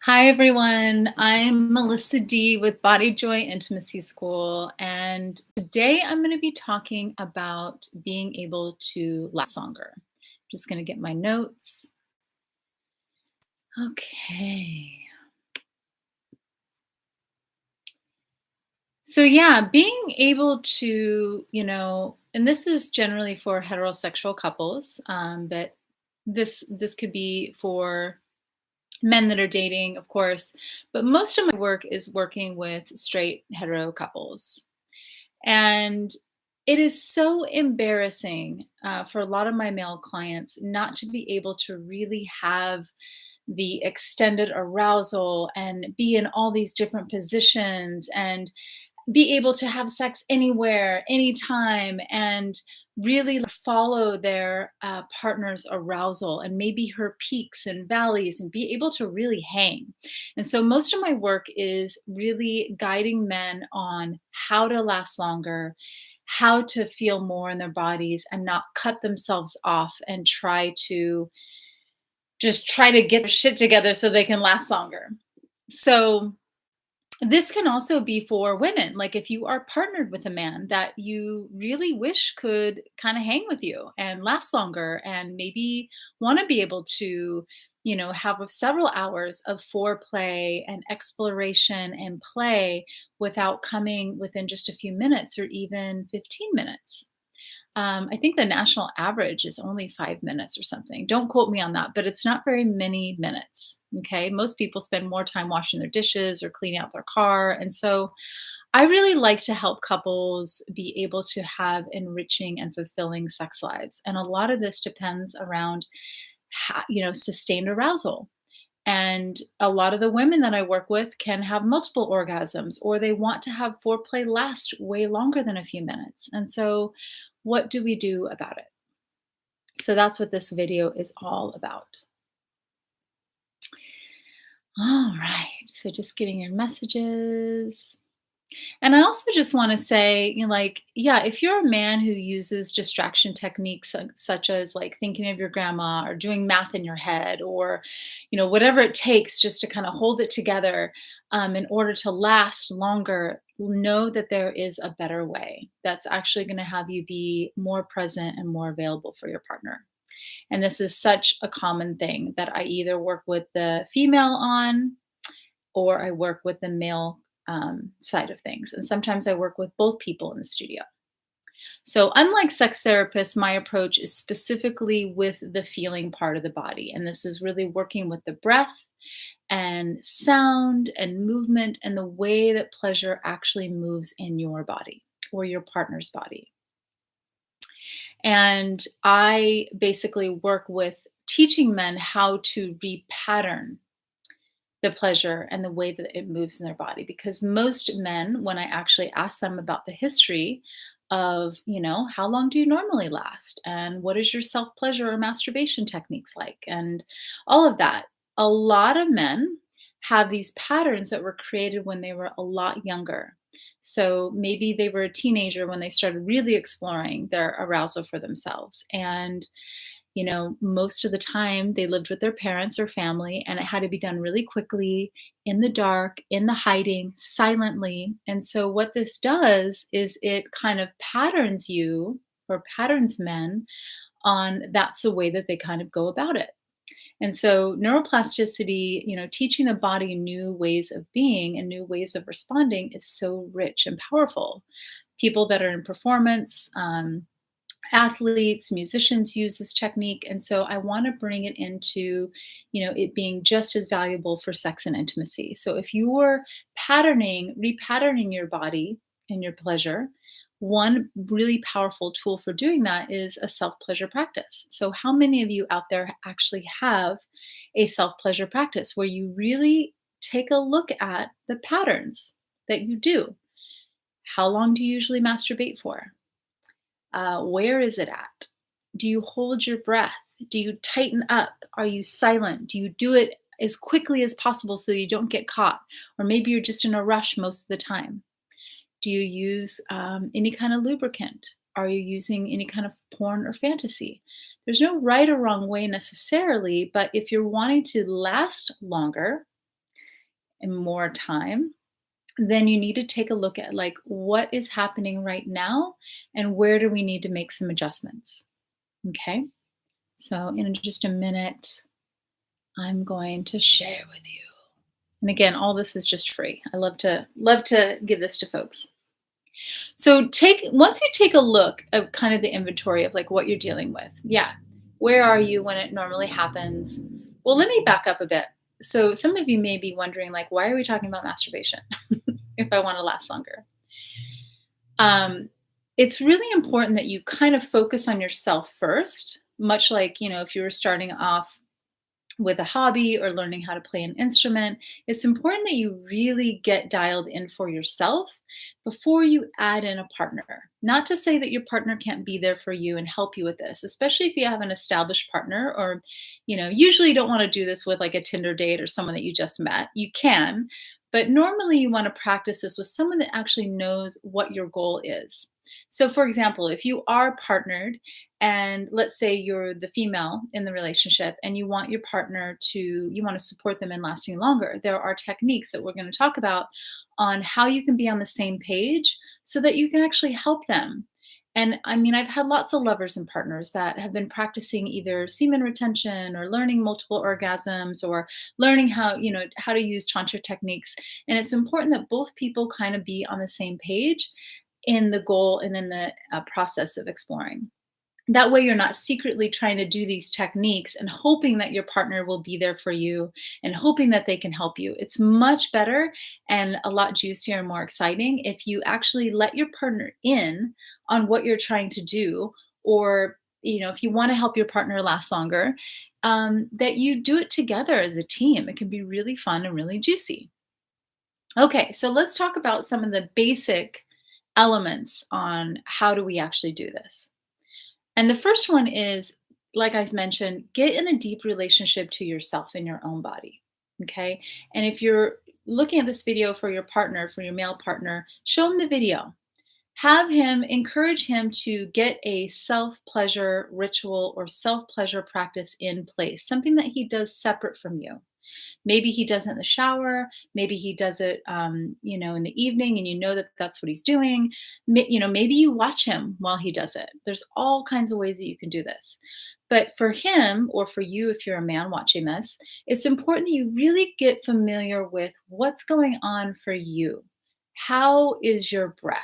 Hi, everyone. I'm Melissa D with Body Joy Intimacy School. And today I'm going to be talking about being able to last longer. Just going to get my notes. Okay. So, yeah, being able to, and this is generally for heterosexual couples, but this could be for men that are dating, of course, but most of my work is working with straight hetero couples. And it is so embarrassing for a lot of my male clients not to be able to really have the extended arousal and be in all these different positions and be able to have sex anywhere, anytime, and really follow their partner's arousal and maybe her peaks and valleys and be able to really hang. And so, most of my work is really guiding men on how to last longer, how to feel more in their bodies and not cut themselves off and try to get their shit together so they can last longer. So, this can also be for women. Like if you are partnered with a man that you really wish could kind of hang with you and last longer and maybe want to be able to, have several hours of foreplay and exploration and play without coming within just a few minutes or even 15 minutes. I think the national average is only 5 minutes or something. Don't quote me on that, but it's not very many minutes. Okay. Most people spend more time washing their dishes or cleaning out their car. And so I really like to help couples be able to have enriching and fulfilling sex lives. And a lot of this depends around, sustained arousal. And a lot of the women that I work with can have multiple orgasms, or they want to have foreplay last way longer than a few minutes. And so, what do we do about it? So, that's what this video is all about. All right. So, just getting your messages. And I also just want to say, yeah, if you're a man who uses distraction techniques such as like thinking of your grandma or doing math in your head or, whatever it takes just to kind of hold it together in order to last longer, know that there is a better way that's actually going to have you be more present and more available for your partner. And this is such a common thing that I either work with the female on or I work with the male side of things. And sometimes I work with both people in the studio. So, unlike sex therapists, my approach is specifically with the feeling part of the body. And this is really working with the breath and sound and movement and the way that pleasure actually moves in your body or your partner's body. And I basically work with teaching men how to repattern the pleasure and the way that it moves in their body. Because most men, when I actually ask them about the history of, how long do you normally last? And what is your self pleasure or masturbation techniques like? And all of that, a lot of men have these patterns that were created when they were a lot younger. So maybe they were a teenager when they started really exploring their arousal for themselves. And most of the time they lived with their parents or family, and it had to be done really quickly, in the dark, in the hiding, silently. And so, what this does is it kind of patterns you or patterns men on that's the way that they kind of go about it. And so, neuroplasticity, teaching the body new ways of being and new ways of responding is so rich and powerful. People that are in performance, athletes, musicians use this technique. And so I want to bring it into, it being just as valuable for sex and intimacy. So if you're repatterning your body and your pleasure, one really powerful tool for doing that is a self pleasure practice. So, how many of you out there actually have a self pleasure practice where you really take a look at the patterns that you do? How long do you usually masturbate for? Where is it at? Do you hold your breath? Do you tighten up? Are you silent? Do you do it as quickly as possible so you don't get caught? Or maybe you're just in a rush most of the time. Do you use any kind of lubricant? Are you using any kind of porn or fantasy? There's no right or wrong way necessarily, but if you're wanting to last longer, and more time, then you need to take a look at like what is happening right now and where do we need to make some adjustments. Okay. So in just a minute, I'm going to share with you. And again, all this is just free. I love to give this to folks. So take once you take a look at kind of the inventory of like what you're dealing with. Yeah. Where are you when it normally happens? Well, let me back up a bit. So some of you may be wondering like why are we talking about masturbation if I want to last longer? Um it's really important that you kind of focus on yourself first, much like, if you were starting off with a hobby or learning how to play an instrument, it's important that you really get dialed in for yourself before you add in a partner. Not to say that your partner can't be there for you and help you with this, especially if you have an established partner or, usually you don't want to do this with like a Tinder date or someone that you just met. You can, but normally you want to practice this with someone that actually knows what your goal is. So, for example, if you are partnered and let's say you're the female in the relationship and you want to support them in lasting longer, there are techniques that we're going to talk about on how you can be on the same page so that you can actually help them. And I mean, I've had lots of lovers and partners that have been practicing either semen retention or learning multiple orgasms or learning how to use tantra techniques. And it's important that both people kind of be on the same page in the goal and in the process of exploring. That way, you're not secretly trying to do these techniques and hoping that your partner will be there for you and hoping that they can help you. It's much better and a lot juicier and more exciting if you actually let your partner in on what you're trying to do, or if you want to help your partner last longer, that you do it together as a team. It can be really fun and really juicy. Okay, so let's talk about some of the basic elements on how do we actually do this. And the first one is, like I mentioned, get in a deep relationship to yourself and your own body. Okay. And if you're looking at this video for your partner, for your male partner, show him the video. Encourage him to get a self pleasure ritual or self pleasure practice in place, something that he does separate from you. Maybe he does it in the shower. Maybe he does it, in the evening, and you know that that's what he's doing. Maybe you watch him while he does it. There's all kinds of ways that you can do this. But for him, or for you, if you're a man watching this, it's important that you really get familiar with what's going on for you. How is your breath?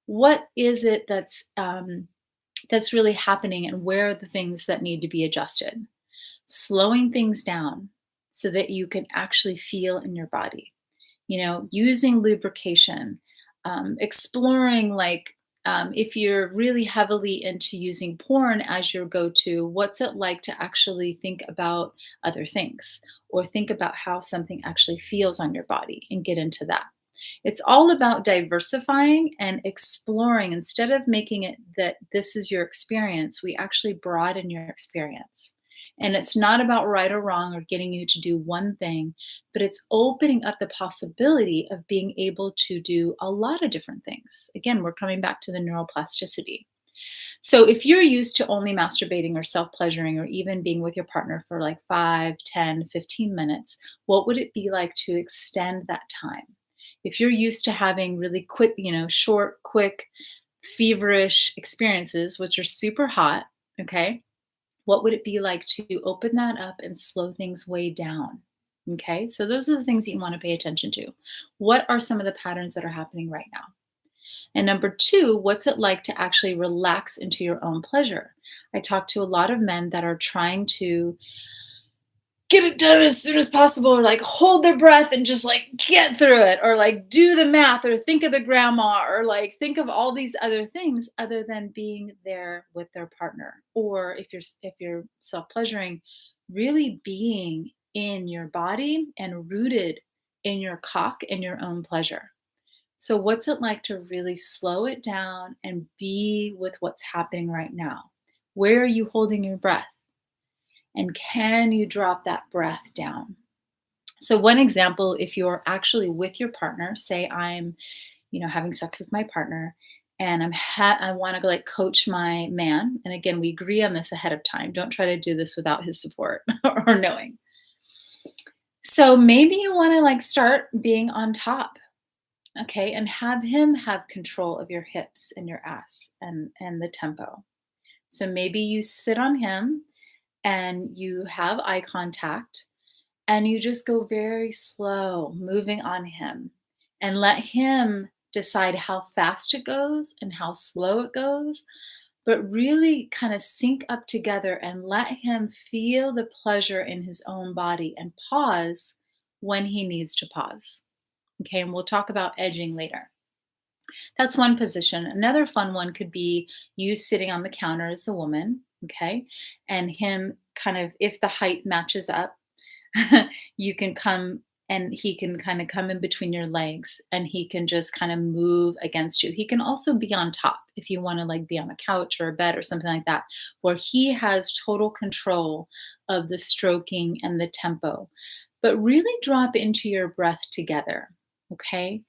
What is it that's really happening, and where are the things that need to be adjusted? Slowing things down so that you can actually feel in your body, using lubrication, exploring if you're really heavily into using porn as your go-to, what's it like to actually think about other things or think about how something actually feels on your body and get into that. It's all about diversifying and exploring. Instead of making it that this is your experience, we actually broaden your experience. And it's not about right or wrong or getting you to do one thing, but it's opening up the possibility of being able to do a lot of different things. Again, we're coming back to the neuroplasticity. So if you're used to only masturbating or self-pleasuring or even being with your partner for like 5, 10, 15 minutes, what would it be like to extend that time? If you're used to having really quick, short, quick, feverish experiences, which are super hot, okay? What would it be like to open that up and slow things way down? Okay, so those are the things that you want to pay attention to. What are some of the patterns that are happening right now? And number two, what's it like to actually relax into your own pleasure? I talk to a lot of men that are trying to get it done as soon as possible, or like hold their breath and just like get through it, or like do the math, or think of the grandma, or like think of all these other things other than being there with their partner. Or if you're self-pleasuring, really being in your body and rooted in your cock and your own pleasure. So what's it like to really slow it down and be with what's happening right now? Where are you holding your breath? And can you drop that breath down? So one example, if you're actually with your partner, say I'm, having sex with my partner, and I want to like coach my man. And again, we agree on this ahead of time. Don't try to do this without his support or knowing. So maybe you want to like start being on top, okay, and have him have control of your hips and your ass and the tempo. So maybe you sit on him and you have eye contact and you just go very slow, moving on him, and let him decide how fast it goes and how slow it goes, but really kind of sync up together and let him feel the pleasure in his own body and pause when he needs to pause. Okay, and we'll talk about edging later. That's one position. Another fun one could be you sitting on the counter as the woman, okay, and him kind of, if the height matches up, you can come and he can kind of come in between your legs and he can just kind of move against you. He can also be on top if you want to like be on a couch or a bed or something like that, where he has total control of the stroking and the tempo. But really drop into your breath together, okay?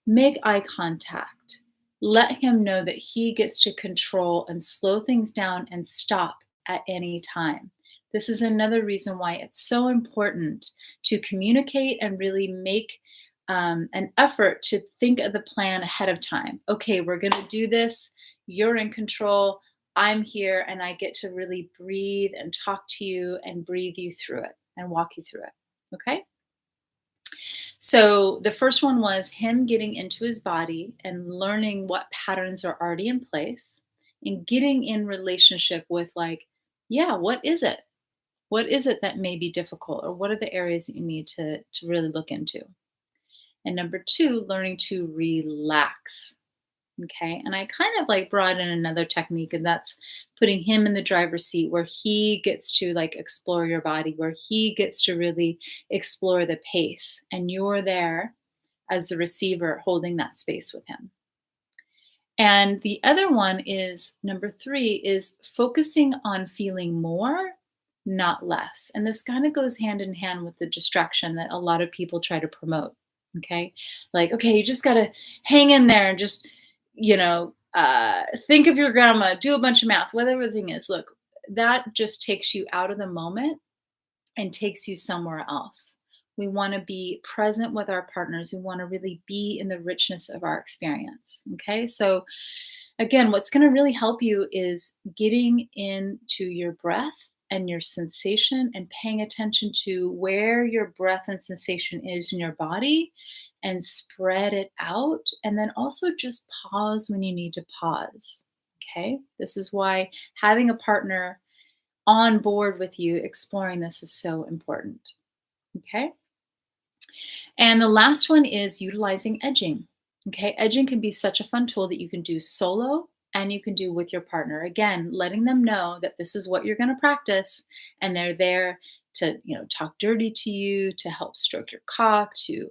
Make eye contact. Let him know that he gets to control and slow things down and stop at any time. This is another reason why it's so important to communicate and really make an effort to think of the plan ahead of time. Okay, we're going to do this. You're in control. I'm here, and I get to really breathe and talk to you and breathe you through it and walk you through it. Okay? So the first one was him getting into his body and learning what patterns are already in place and getting in relationship with, like, yeah, what is it? What is it that may be difficult, or what are the areas that you need to really look into? And number two, learning to relax. Okay. And I kind of like brought in another technique, and that's putting him in the driver's seat where he gets to like explore your body, where he gets to really explore the pace. And you're there as the receiver holding that space with him. And the other one is number three is focusing on feeling more, not less. And this kind of goes hand in hand with the distraction that a lot of people try to promote. Okay. Like, okay, you just got to hang in there and just, think of your grandma, do a bunch of math, whatever the thing is. Look, that just takes you out of the moment and takes you somewhere else. We want to be present with our partners. We want to really be in the richness of our experience. Okay. So, again, what's going to really help you is getting into your breath and your sensation and paying attention to where your breath and sensation is in your body and spread it out. And then also just pause when you need to pause. Okay. This is why having a partner on board with you exploring this is so important. Okay. And the last one is utilizing edging. Okay. Edging can be such a fun tool that you can do solo and you can do with your partner. Again, letting them know that this is what you're going to practice and they're there to, talk dirty to you, to help stroke your cock, to,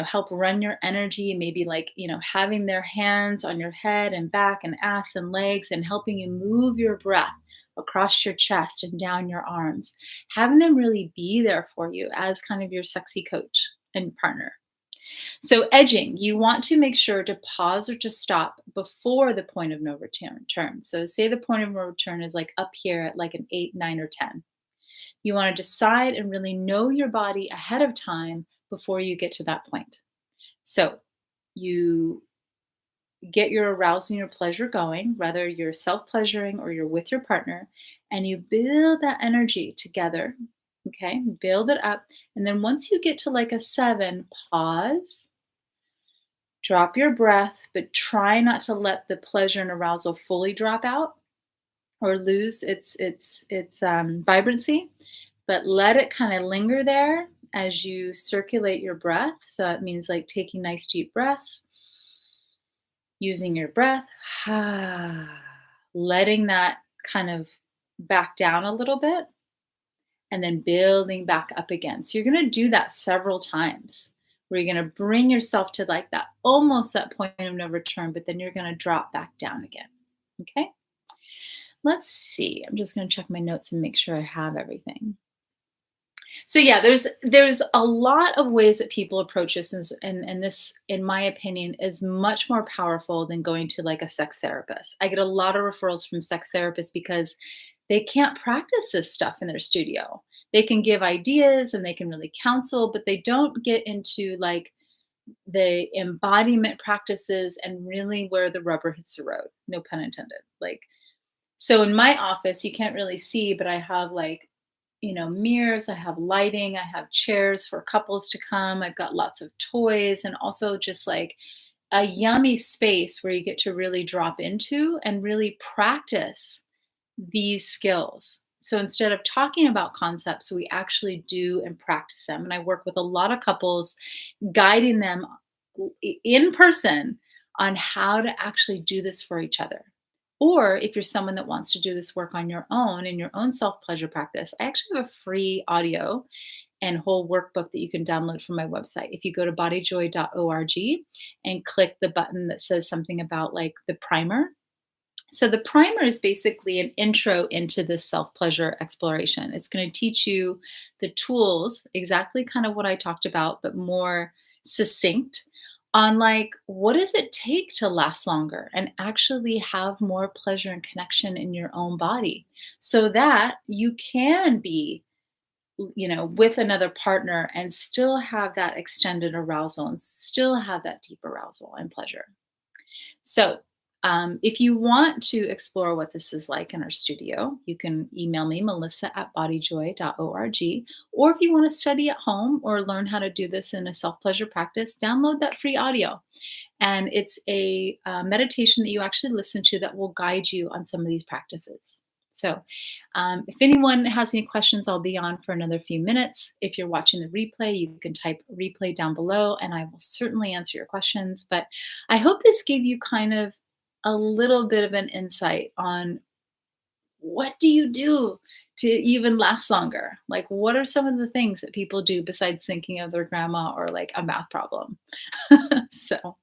help run your energy, maybe like, having their hands on your head and back and ass and legs and helping you move your breath across your chest and down your arms, having them really be there for you as kind of your sexy coach and partner. So, edging, you want to make sure to pause or to stop before the point of no return. So, say the point of no return is like up here at like an 8, 9, or 10. You want to decide and really know your body ahead of time before you get to that point. So, you get your arousal and your pleasure going, whether you're self pleasuring or you're with your partner, and you build that energy together. Okay, build it up. And then once you get to like a 7, pause, drop your breath, but try not to let the pleasure and arousal fully drop out or lose its vibrancy, but let it kind of linger there as you circulate your breath. So that means like taking nice deep breaths, using your breath, letting that kind of back down a little bit, and then building back up again. So you're going to do that several times where you're going to bring yourself to like that almost that point of no return, but then you're going to drop back down again. Okay. Let's see. I'm just going to check my notes and make sure I have everything. So yeah, there's a lot of ways that people approach this, and this, in my opinion, is much more powerful than going to like a sex therapist. I get a lot of referrals from sex therapists because they can't practice this stuff in their studio. they can give ideas and they can really counsel, but they don't get into like the embodiment practices and really where the rubber hits the road. No pun intended. Like, so in my office, you can't really see, but I have like, mirrors, I have lighting, I have chairs for couples to come. I've got lots of toys and also just like a yummy space where you get to really drop into and really practice these skills. So instead of talking about concepts, we actually do and practice them. And I work with a lot of couples, guiding them in person on how to actually do this for each other. Or if you're someone that wants to do this work on your own in your own self pleasure practice, I actually have a free audio and whole workbook that you can download from my website. If you go to bodyjoy.org and click the button that says something about like the primer. So the primer is basically an intro into this self-pleasure exploration. It's going to teach you the tools, exactly kind of what I talked about, but more succinct on like what does it take to last longer and actually have more pleasure and connection in your own body so that you can be with another partner and still have that extended arousal and still have that deep arousal and pleasure. So, if you want to explore what this is like in our studio, you can email me, melissa@bodyjoy.org. Or if you want to study at home or learn how to do this in a self pleasure practice, download that free audio. And it's a meditation that you actually listen to that will guide you on some of these practices. So, if anyone has any questions, I'll be on for another few minutes. If you're watching the replay, you can type replay down below and I will certainly answer your questions. But I hope this gave you kind of a little bit of an insight on what do you do to even last longer? Like, what are some of the things that people do besides thinking of their grandma or like a math problem? So,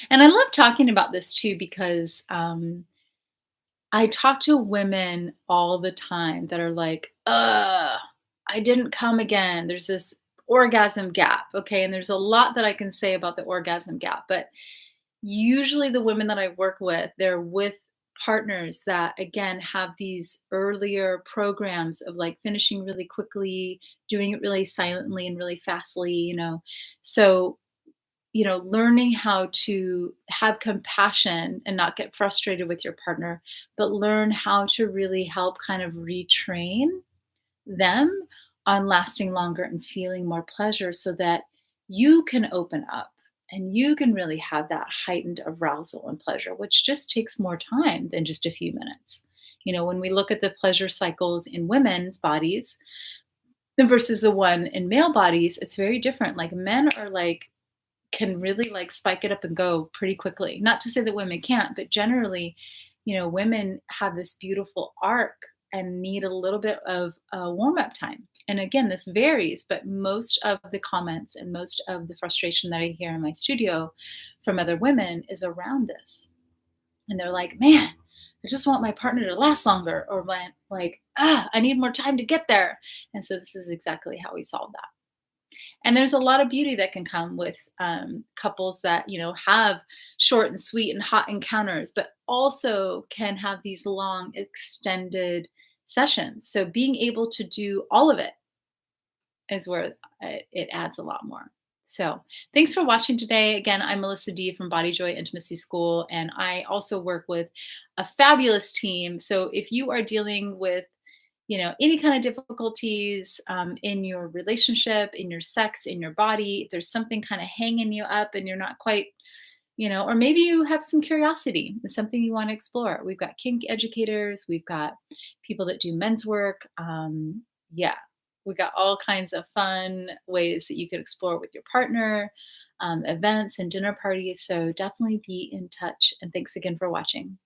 and I love talking about this too because I talk to women all the time that are like, I didn't come again. There's this orgasm gap. Okay. And there's a lot that I can say about the orgasm gap. But usually the women that I work with, they're with partners that, again, have these earlier programs of like finishing really quickly, doing it really silently and really fastly. So learning how to have compassion and not get frustrated with your partner, but learn how to really help kind of retrain them on lasting longer and feeling more pleasure so that you can open up and you can really have that heightened arousal and pleasure, which just takes more time than just a few minutes. When we look at the pleasure cycles in women's bodies versus the one in male bodies, it's very different. Like men are like, can really like spike it up and go pretty quickly. Not to say that women can't, but generally, women have this beautiful arc and need a little bit of warm up time. And again, this varies, but most of the comments and most of the frustration that I hear in my studio from other women is around this. And they're like, man, I just want my partner to last longer, or like, I need more time to get there. And so this is exactly how we solve that. And there's a lot of beauty that can come with couples that, have short and sweet and hot encounters, but also can have these long, extended sessions. So being able to do all of it is where it adds a lot more. So thanks for watching today. Again, I'm Melissa D from Body Joy Intimacy School, and I also work with a fabulous team. So if you are dealing with any kind of difficulties in your relationship, in your sex, in your body, if there's something kind of hanging you up and you're not quite, or maybe you have some curiosity, it's something you want to explore. We've got kink educators, we've got people that do men's work. Yeah, we got all kinds of fun ways that you could explore with your partner, events and dinner parties. So definitely be in touch. And thanks again for watching.